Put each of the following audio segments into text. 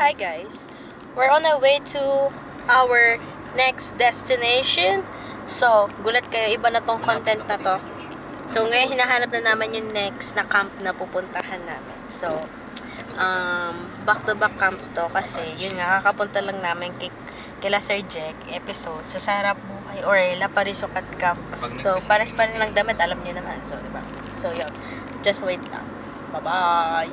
hi guys. We're on our way to our next destination. So, gulat kayo, iba na tong content na to. So, ngayon hinahanap na naman yung next na camp na pupuntahan namin. So, back-to-back camp to kasi yun nga, kakapunta lang namin kila Sir Jack episode sa Sarap Buhay or La Parisukat Camp. So, pares pa rin lang damit, alam niyo naman. So, diba? So, yun. Just wait lang. Bye-bye!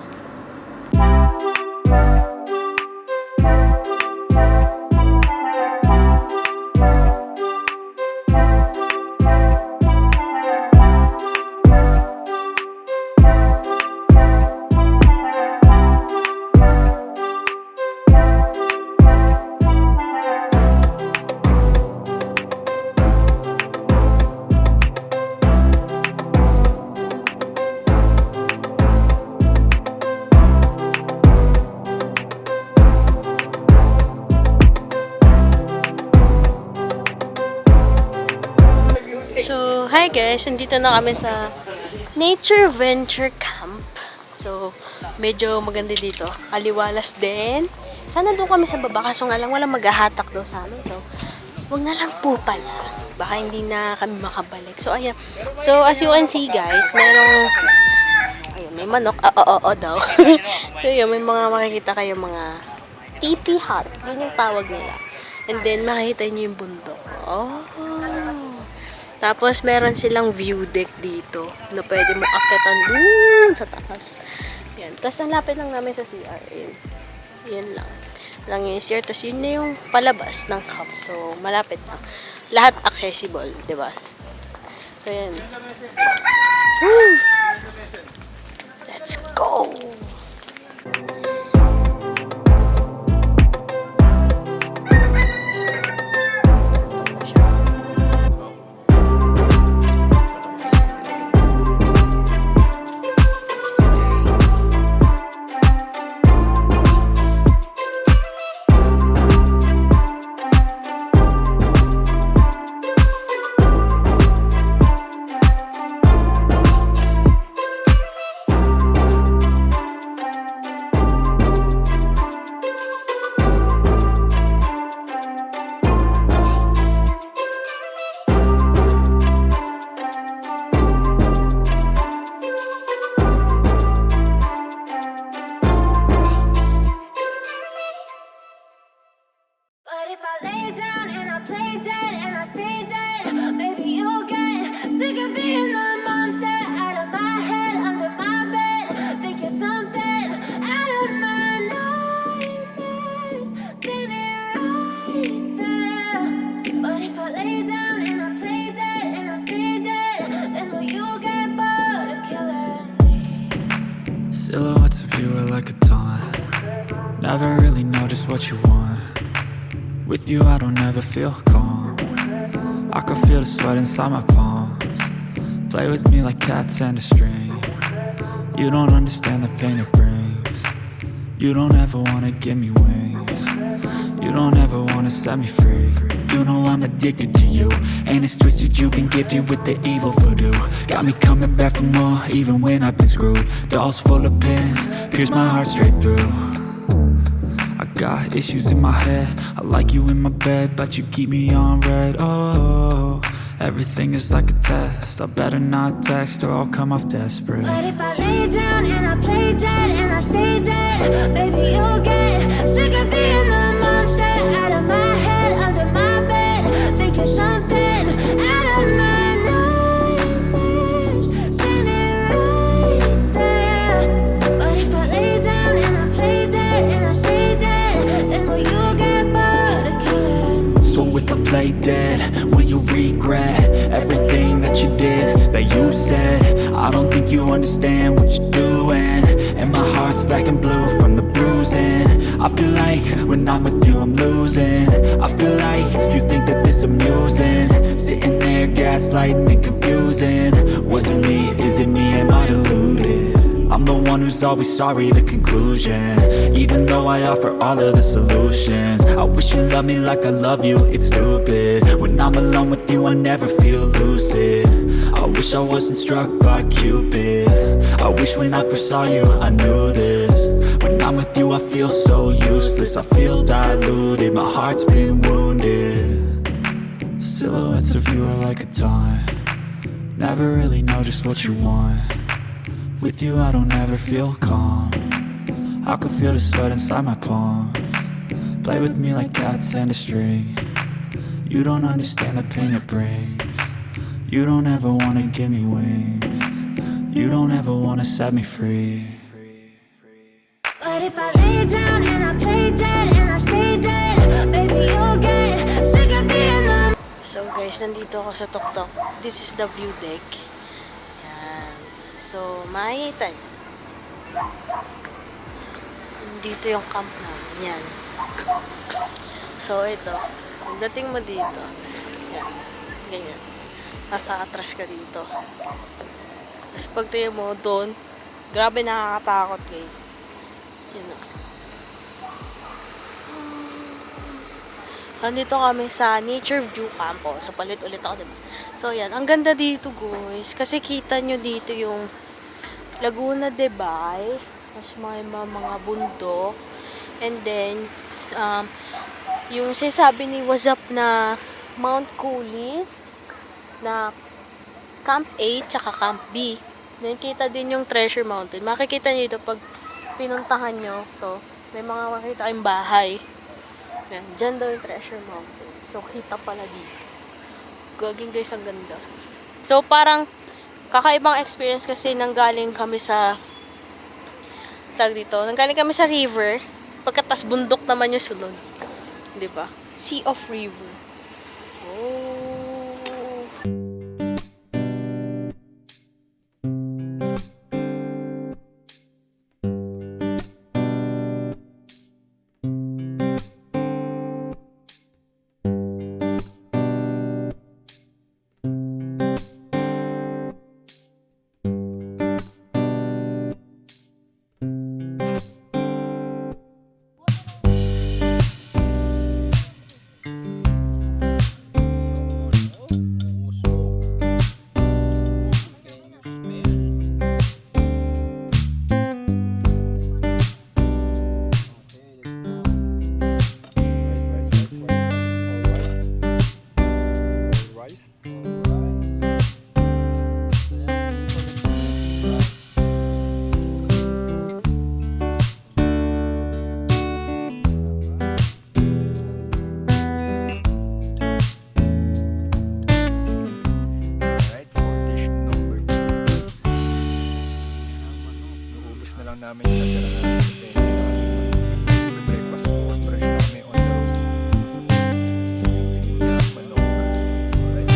So, hi guys! Nandito na kami sa Nature Venture Camp. So, medyo maganda dito. Aliwalas din. Sana doon kami sa baba. Kaso nga lang, walang maghahatak doon sa amin. So, wag na lang po pala. Baka hindi na kami makabalik. So, ayan. So, as you can see guys, merong... Ayun, may manok. Oo daw. So, yun, may mga makikita kayo mga teepee hut. Yun yung tawag nila. And then, makikita nyo yung bundok. Oh! Tapos, meron silang view deck dito na pwede mo akyatan dun sa taas. Yan. Tapos, ang lapit lang namin sa CR. Yan lang. Lang yung CR. Tapos, yun na yung palabas ng camp. So, malapit lang. Lahat accessible. Diba? So, yan. Woo! Let's go! Silhouettes of you are like a taunt. Never really know just what you want. With you I don't ever feel calm. I can feel the sweat inside my palms. Play with me like cats and a string. You don't understand the pain it brings. You don't ever wanna give me wings. You don't ever wanna set me free. You know I'm addicted to you, and it's twisted, you've been gifted with the evil voodoo. Got me coming back for more, even when I've been screwed. Dolls full of pins, pierce my heart straight through. I got issues in my head, I like you in my bed, but you keep me on red. Oh, everything is like a test, I better not text or I'll come off desperate. But if I lay down and I play dead and I stay dead, baby you'll get sick of being the monster out of my head, under my bed, thinking something out of my nightmares, standing right there. But if I lay down and I play dead and I stay dead, then will you get bored of killing me? So if I play dead, will you regret everything that you did, that you said? I don't think you understand what you're doing, and my heart's black and blue from the bruising. I feel like when I'm with you I'm losing. I feel like you think that this amusing, sitting there gaslighting and confusing. Was it me? Is it me? Am I deluded? I'm the one who's always sorry, the conclusion. Even though I offer all of the solutions, I wish you loved me like I love you, it's stupid. When I'm alone with you, I never feel lucid. I wish I wasn't struck by Cupid. I wish when I first saw you, I knew this. When I'm with you I feel so useless, I feel diluted, my heart's been wounded. Silhouettes of you are like a taunt, never really know just what you want. With you I don't ever feel calm, I can feel the sweat inside my palms. Play with me like cats and a string, you don't understand the pain it brings. You don't ever wanna give me wings, you don't ever wanna set me free. But if I lay down and I play dead and I stay dead, baby, you'll get sick of being the. So guys, nandito ako sa tuktok. This is the view deck. Yan. So, makikita niyo. Dito yung camp namin. Yan. So, ito. Pagdating mo dito. Yan. Ganyan. Nasa atras ka dito. Tapos pagtingin mo doon, grabe nakakatakot guys. Yan o. Nandito kami sa Nature View Camp. So, palit ulit ako, diba? So, yan. Ang ganda dito, guys. Kasi kita nyo dito yung Laguna de Bay. Tapos may mga bundok. And then, yung sinasabi ni Wazap na Mount Coolies na Camp A tsaka Camp B. Then, kita din yung Treasure Mountain. Makikita nyo ito pag pinuntahan nyo to. May mga makikita kayong bahay. Yan, dyan daw yung Treasure Mountain. So, kita pala dito. Gaging guys, ang ganda. So, parang kakaibang experience kasi nanggaling kami sa nanggaling kami sa river. Pagkatas bundok naman yung sunod. Diba? Sea of River. Oh. namin natira na breakfast bukas fresh na kami on the road. Manok. Alright.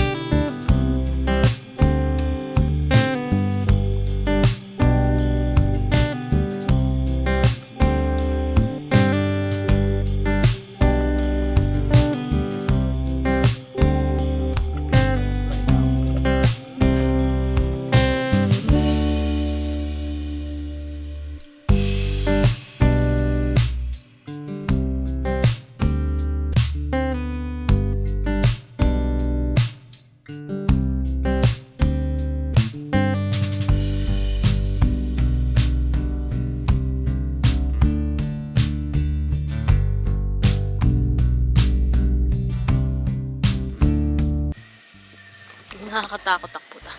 Nakakatakot ako puta.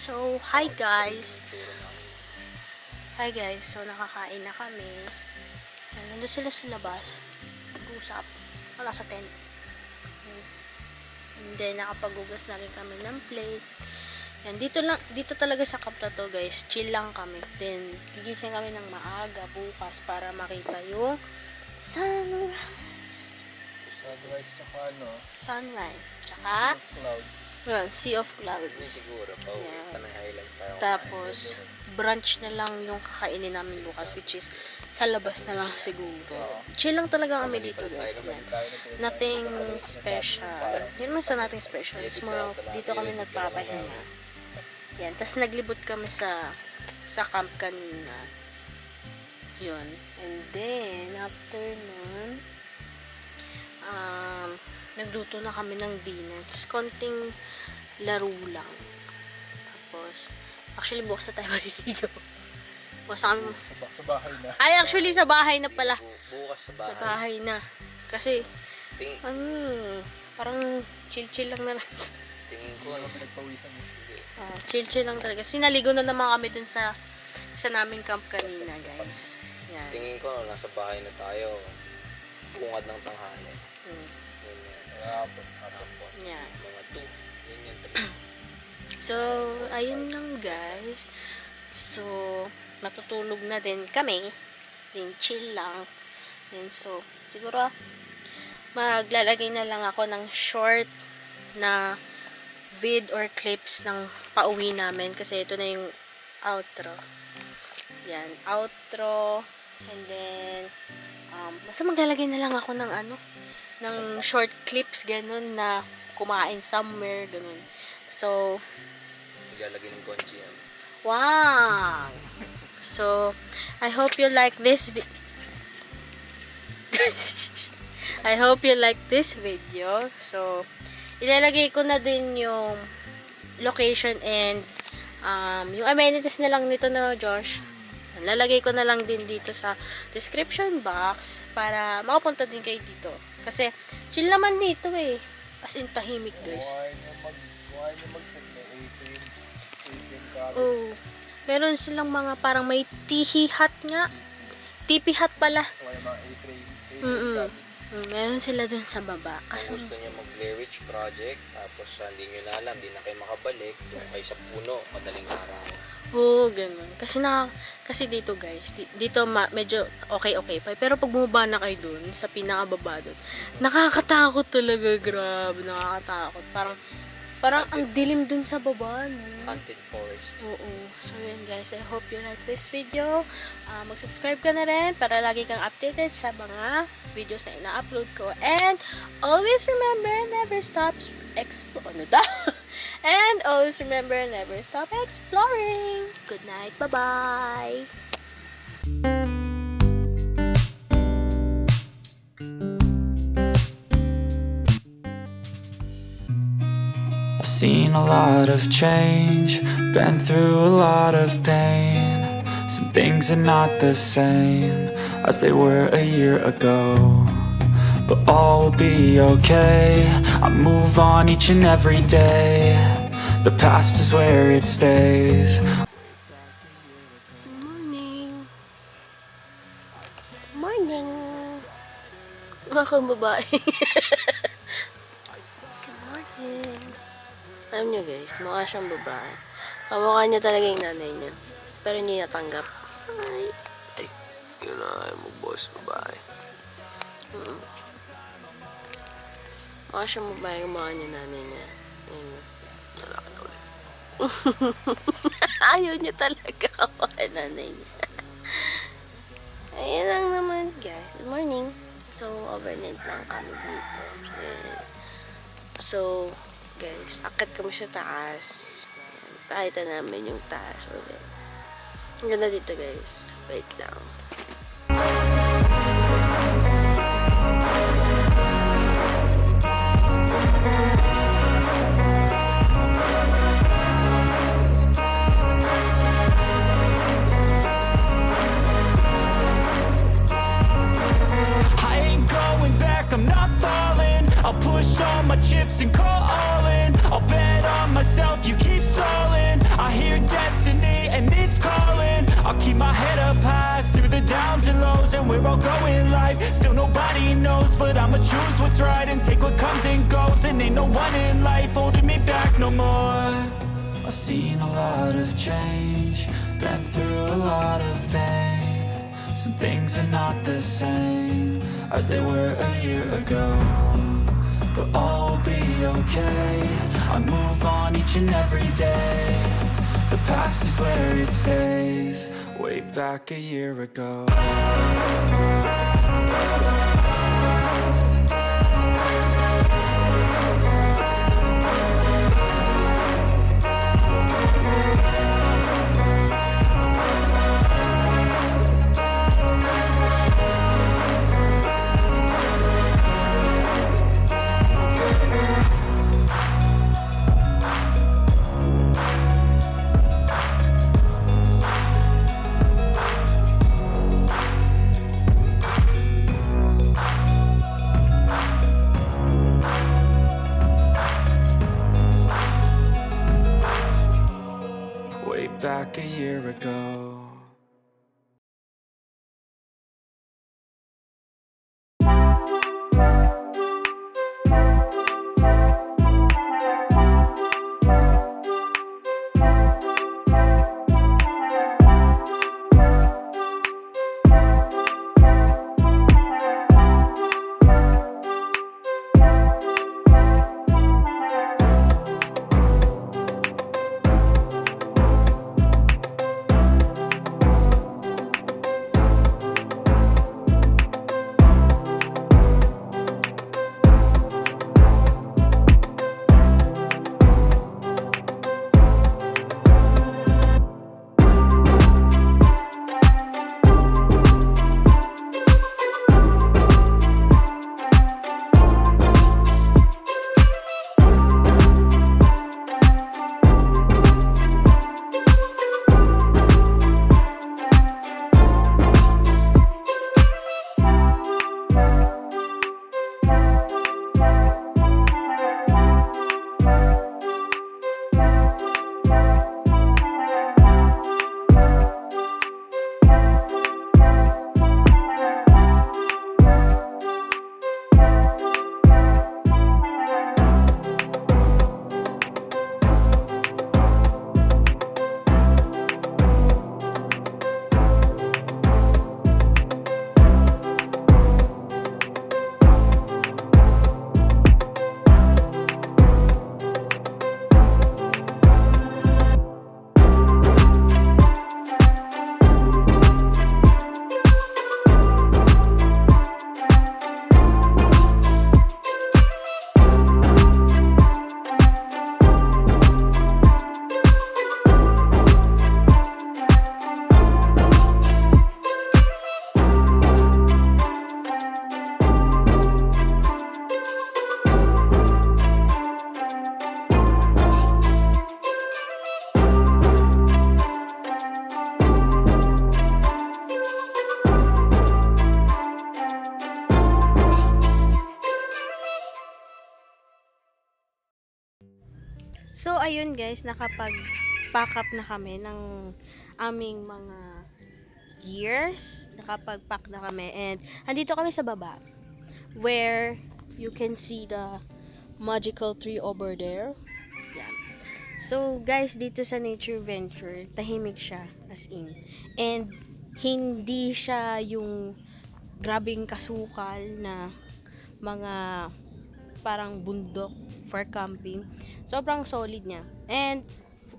So, hi guys. Hi guys. So, nakakain na kami. Nandun sila sa labas. Nag-uusap. Wala sa tent. And then, nakapag-ugas na rin kami ng plates. Yan, dito talaga sa camp na to guys. Chill lang kami. Then, gigising kami ng maaga bukas para makita yung Sunrise tsaka ano? sunrise. Tsaka Clouds. well, sea of clouds. Siguro. Yeah. Panay highlight tayo. Tapos, brunch na lang yung kakainin namin bukas, which is sa labas na lang siguro. Chill lang talaga kami dito guys. Yan. Nothing special. Yun man sa nothing special. It's more of dito kami nagpapahinga. Yan. Tapos naglibot kami sa camp kanina. Yun. And then, after nun, nagluto na kami ng dinner. Tapos, konting laro lang. Tapos, actually, bukas na tayo maliligaw. O, saan? Sa bahay na. Ay, actually, sa bahay na pala. Bukas sa bahay. Sa bahay na. Kasi, Tingin, parang chill-chill lang na lang. tingin ko, Nagpawisan mo. Chill-chill lang talaga. Sinaligo na naman kami dun sa naming camp kanina, guys. Yan. tingin ko, nasa bahay na tayo. Bungad ng tanghali. Hapon. Yan. Mga 2. Yun yung 3. So, ayun lang, guys. So, matutulog na din kami. Then, chill lang. Then, so, siguro, maglalagay na lang ako ng short na vid or clips ng pauwi namin. Kasi ito na yung outro. Yan, outro. And then, basta maglalagay na lang ako ng ng short clips, ganun, na kumain somewhere, ganun. So, Maglalagay ng Gonji yan. wow! So, I hope you like this I hope you like this video. So, ilalagay ko na din yung location and yung amenities na lang nito, no, Josh. Lalagay ko na lang din dito sa description box para makapunta din kayo dito. Kasi, chill naman dito eh. As in, tahimik, guys. Kuhain niyo mag-18 college. Oh, meron silang mga parang may tihi hut nga. Teepee hut pala. Kuhain mga A-train. Meron sila dun sa baba. Kung Kaso, gusto niyo mag-Blair Witch Project, tapos hindi niyo na alam, di na kayo makabalik, doon kayo sa puno, madaling araw. ganun. Kasi dito, guys, dito medyo okay pa. Pero pag bumaba na kayo dun, sa pinakababa dun, nakakatakot talaga, grabe, nakakatakot. Parang ang dilim dun sa baba, no? Haunted Forest. Oo. So, yun, guys. I hope you like this video. Mag-subscribe ka na rin para lagi kang updated sa mga videos na ina-upload ko. And, always remember, never stop And, always remember, never stop exploring. Good night. Bye-bye. I've seen a lot of change, been through a lot of pain. Some things are not the same as they were a year ago, but all will be okay. I move on each and every day. The past is where it stays. Morning. Mga babae. Good morning. Alam nyo, guys, mukha siyang babae. Kamukha niya talaga yung nanay niya. Pero hindi natanggap. Ay. Yun na, ayaw mo boss, babae. Mukha siyang babae, kamukha niya nanay niya. Ayun. Lalaki na ulit. Ayaw niya talaga kamukha nanay niya. Ayun lang naman, guys. Good morning. So, overnight lang kami dito. Ayan. So, guys, akit kami sa taas. Pakita namin yung taas. Okay. Ang ganda dito, guys. Wait lang. I ain't going back, I'm not falling. I'll push all my chips and call all in. I'll bet on myself, you keep stalling. I hear destiny and it's calling. I'll keep my head up high through the downs and lows. And we're all going life, still nobody knows. But I'ma choose what's right and take what comes and goes. And ain't no one in life holding me back no more. I've seen a lot of change, been through a lot of pain. Some things are not the same as they were a year ago, but all will be okay. I move on each and every day. The past is where it stays. Way back a year ago. back a year ago. So, ayun guys, nakapag-pack up na kami ng aming mga gears. Nakapag-pack na kami. And, andito kami sa baba. Where you can see the magical tree over there. Yan. So, guys, dito sa Nature Venture, tahimik siya. As in. And, hindi siya yung grabing kasukal na mga parang bundok for camping. Sobrang solid niya. And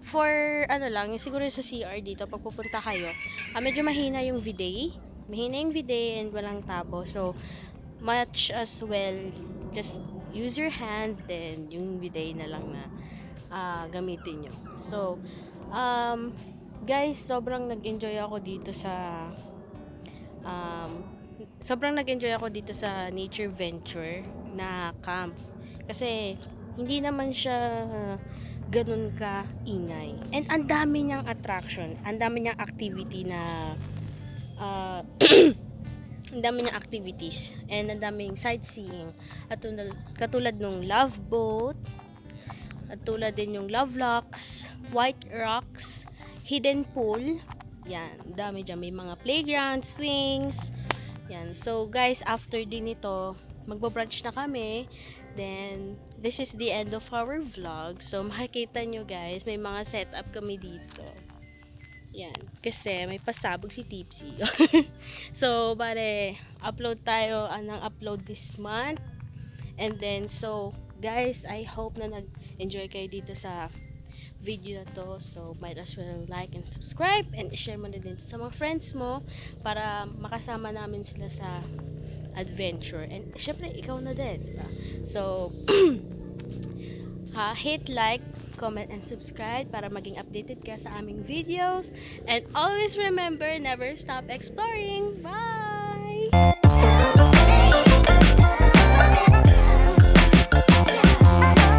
for ano lang, yung siguro sa CR dito pag pupunta kayo, medyo mahina yung bidet. Mahina yung bidet and walang tabo. So much as well just use your hand, then yung bidet na lang na gamitin nyo. So guys, sobrang nag-enjoy ako dito sa Nature Venture na camp. Kasi hindi naman siya ganun ka ingay. And ang dami niyang attraction, ang dami niyang activity na ang dami niyang activities, and ang daming sightseeing. At katulad nung love boat, at tulad din yung love locks, white rocks, hidden pool. Yan, dami dyan. May mga playground, swings. Yan. So guys, after din ito, magbabrunch na kami. Then, this is the end of our vlog. So, makikita nyo guys, may mga setup kami dito. Yan. Kasi, may pasabog si Tipcee. So, upload tayo ng upload this month. And then, so, guys, I hope na nag-enjoy kayo dito sa video na to. So, might as well like and subscribe. And share mo na din sa mga friends mo para makasama namin sila sa adventure. And syempre ikaw na din, diba? So hit like, comment, and subscribe para maging updated ka sa aming videos. And always remember, never stop exploring. Bye!